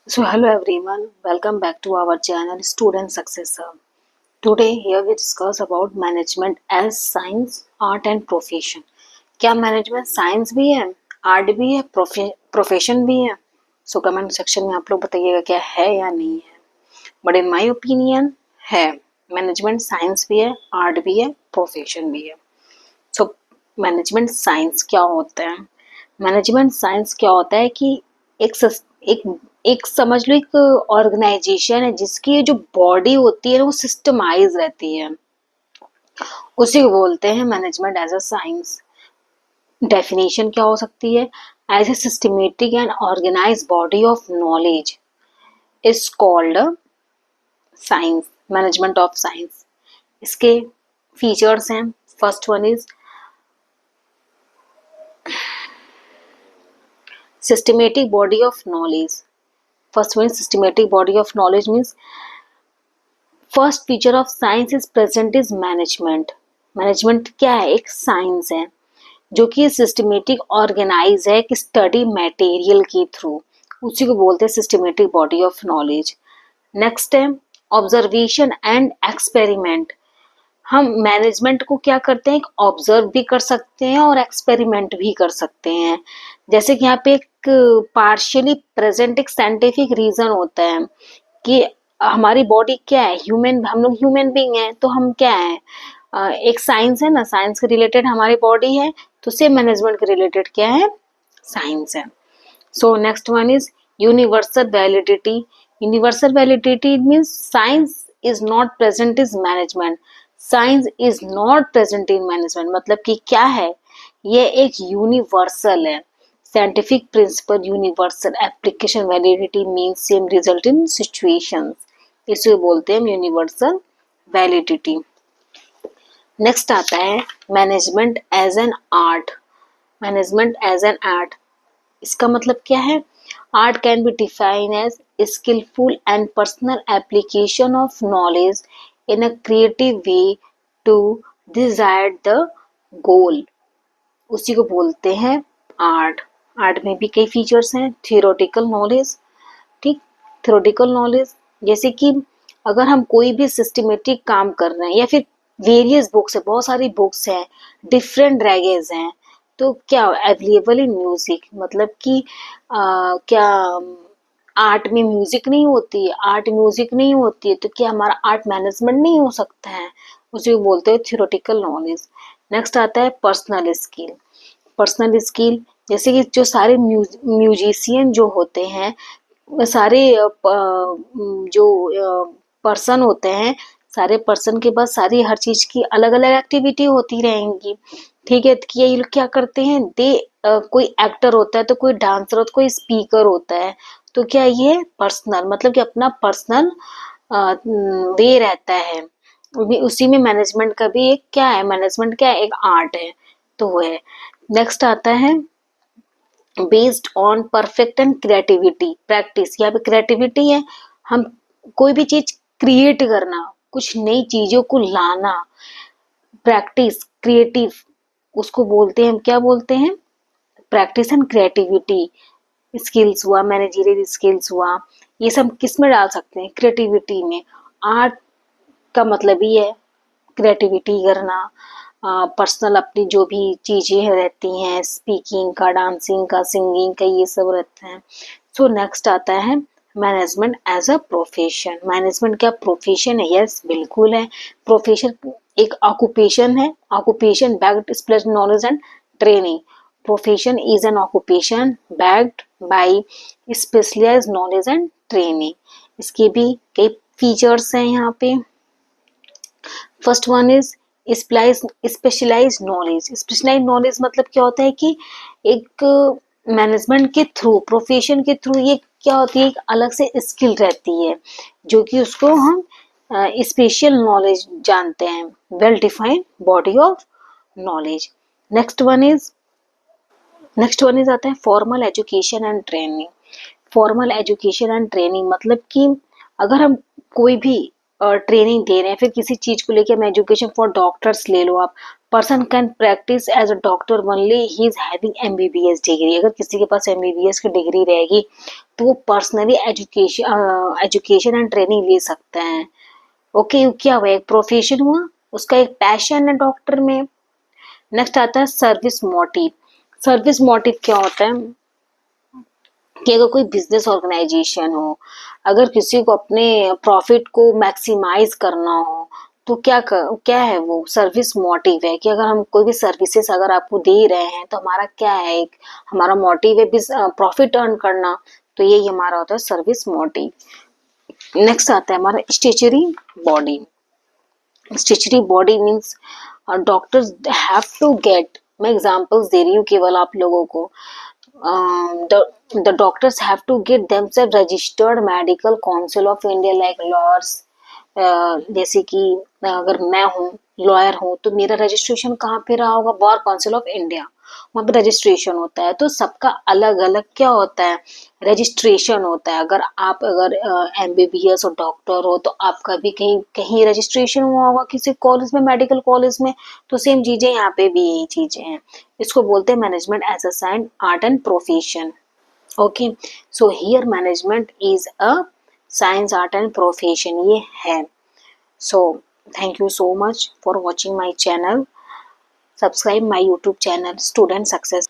So hello everyone, welcome back to our channel Student Successor. Today here we discuss about management as science, art and profession. क्या management science भी है, art भी है, profession भी है? So comment section में आप लोग बताइएगा क्या है या नहीं है. बट इन माय ओपिनियन है. मैनेजमेंट साइंस भी है, आर्ट भी है, प्रोफेशन भी है. सो मैनेजमेंट साइंस क्या होता है? मैनेजमेंट साइंस क्या होता है कि एक एक समझ लो एक ऑर्गेनाइजेशन है जिसकी जो बॉडी होती है वो सिस्टमाइज रहती है, उसी को बोलते हैं management as a science. Definition क्या हो सकती है? As a systematic and organize body of knowledge is called science, management of science. इसके फीचर्स हैं. First one is systematic body of knowledge. First one is systematic body of knowledge means first feature of science is present is management. Management क्या है? एक science है जो कि systematic organise है कि स्टडी मटेरियल के थ्रू, उसी को बोलते हैं systematic body of knowledge. Next है ऑब्जर्वेशन एंड एक्सपेरिमेंट. हम मैनेजमेंट को क्या करते हैं? ऑब्जर्व भी कर सकते हैं और एक्सपेरिमेंट भी कर सकते हैं. जैसे कि यहाँ पे एक पार्शियली प्रेजेंट एक साइंटिफिक रीजन होता है कि हमारी बॉडी क्या है, ह्यूमन, हम लोग ह्यूमन बीइंग हैं तो हम क्या है, एक साइंस है ना, साइंस के रिलेटेड हमारी बॉडी है, तो सेम मैनेजमेंट के रिलेटेड क्या है? साइंस है. So next one is universal validity. Universal validity means science is not present is management. Science is not present in management मतलब कि क्या है? ये एक यूनिवर्सल है. Scientific principle universal, application validity means same result in situations, इसे बोलते हैं यूनिवर्सल वैलिडिटी. नेक्स्ट आता है management as an art. Management as an art, इसका मतलब क्या है? Art can be define as skillful and personal application of knowledge in a creative way to desired the goal, उसी को बोलते हैं आर्ट. आर्ट में भी कई फीचर्स हैं. थियोरेटिकल नॉलेज, ठीक, थियोरेटिकल नॉलेज जैसे कि अगर हम कोई भी सिस्टमेटिक काम कर रहे हैं या फिर वेरियस बुक्स है, बहुत सारी बुक्स हैं, डिफरेंट रैगेज हैं, तो क्या अवेलेबल इन म्यूजिक मतलब कि क्या आर्ट में म्यूजिक नहीं होती है, आर्ट म्यूजिक नहीं होती है, तो क्या हमारा आर्ट मैनेजमेंट नहीं हो सकता है? उसी को बोलते हैं थियोरेटिकल नॉलेज. नेक्स्ट आता है पर्सनल स्किल. पर्सनल स्किल जैसे कि जो सारे म्यूजिशियन जो होते हैं, सारे जो पर्सन होते हैं, सारे पर्सन के पास सारी हर चीज की अलग अलग एक्टिविटी होती रहेंगी. ठीक है, कि ये लोग क्या करते हैं? कोई एक्टर होता है, तो कोई डांसर होता है, कोई स्पीकर होता है, तो क्या ये पर्सनल मतलब कि अपना पर्सनल वे रहता है. उसी में मैनेजमेंट का भी एक क्या है? मैनेजमेंट क्या है? एक आर्ट है, तो वो है. नेक्स्ट आता है based on perfect and creativity practice. यहाँ पे क्रिएटिविटी है, हम कोई भी चीज क्रिएट करना, कुछ नई चीजों को लाना, प्रैक्टिस क्रिएटिव, उसको बोलते हैं, हम क्या बोलते हैं? Practice and creativity. स्किल्स हुआ, मैनेजरियल स्किल्स हुआ, ये सब किस में डाल सकते हैं? क्रिएटिविटी में. आर्ट का मतलब ही है क्रिएटिविटी करना, पर्सनल अपनी जो भी चीजें रहती हैं, स्पीकिंग का, डांसिंग का, सिंगिंग का, ये सब रहता है. सो नेक्स्ट आता है management as a profession. Management क्या प्रोफेशन है? यस, बिल्कुल है. प्रोफेशन एक ऑक्यूपेशन है, occupation backed special knowledge and training. Profession is an occupation backed by specialized knowledge and training. इसके भी कई फीचर्स हैं यहाँ पे. First one is specialized knowledge. Specialized knowledge मतलब क्या होता है कि एक मैनेजमेंट के थ्रू, प्रोफेशन के थ्रू ये क्या होती है? एक अलग से स्किल रहती है जो कि उसको हम स्पेशल नॉलेज जानते हैं, well defined body of knowledge. Next one is आता है formal education and training. Formal education and training मतलब कि अगर हम कोई भी ट्रेनिंग दे रहे हैं, फिर किसी चीज को लेके हम एजुकेशन फॉर डॉक्टर्स ले लो आप, person can practice as a doctor only ही इज हैविंग एमबीबीएस डिग्री। अगर किसी के पास एमबीबीएस की डिग्री रहेगी तो वो पर्सनली एजुकेशन एंड ट्रेनिंग ले सकते हैं। ओके, क्या हुआ, एक प्रोफेशन हुआ, उसका एक पैशन है डॉक्टर में। नेक्स्ट आता है सर्विस मोटिव। सर्विस मोटिव क्या होता है कि अगर कोई बिजनेस ऑर्गेनाइजेशन हो, अगर किसी को अपने प्रॉफिट को मैक्सिमाइज करना हो, तो क्या है वो सर्विस मोटिव है कि अगर हम कोई भी सर्विसेज अगर आपको दे रहे हैं तो हमारा क्या है, एक हमारा मोटिव है प्रॉफिट अर्न करना, तो यही हमारा होता है सर्विस मोटिव। नेक्स्ट आता है हमारा statutory body. Statutory body means doctors have to get, मैं एग्जांपल्स दे रही हूँ केवल आप लोगों को, the doctors have to get themselves registered medical council of India like lawyers। जैसे कि अगर मैं हूँ लॉयर हूँ तो मेरा रजिस्ट्रेशन कहाँ पे रहा होगा, बार काउंसिल ऑफ इंडिया, वहाँ पे रजिस्ट्रेशन होता है। तो सबका अलग अलग क्या होता है, रजिस्ट्रेशन होता है। अगर एमबीबीएस और डॉक्टर हो तो आपका भी कहीं कहीं रजिस्ट्रेशन हुआ होगा किसी कॉलेज में, मेडिकल कॉलेज में, तो सेम चीजें यहाँ पे भी यही चीजें हैं। इसको बोलते हैं management as a science art and profession. Okay, so here management is a science art and profession, ये है। So thank you so much for watching my channel. Subscribe my YouTube channel student success.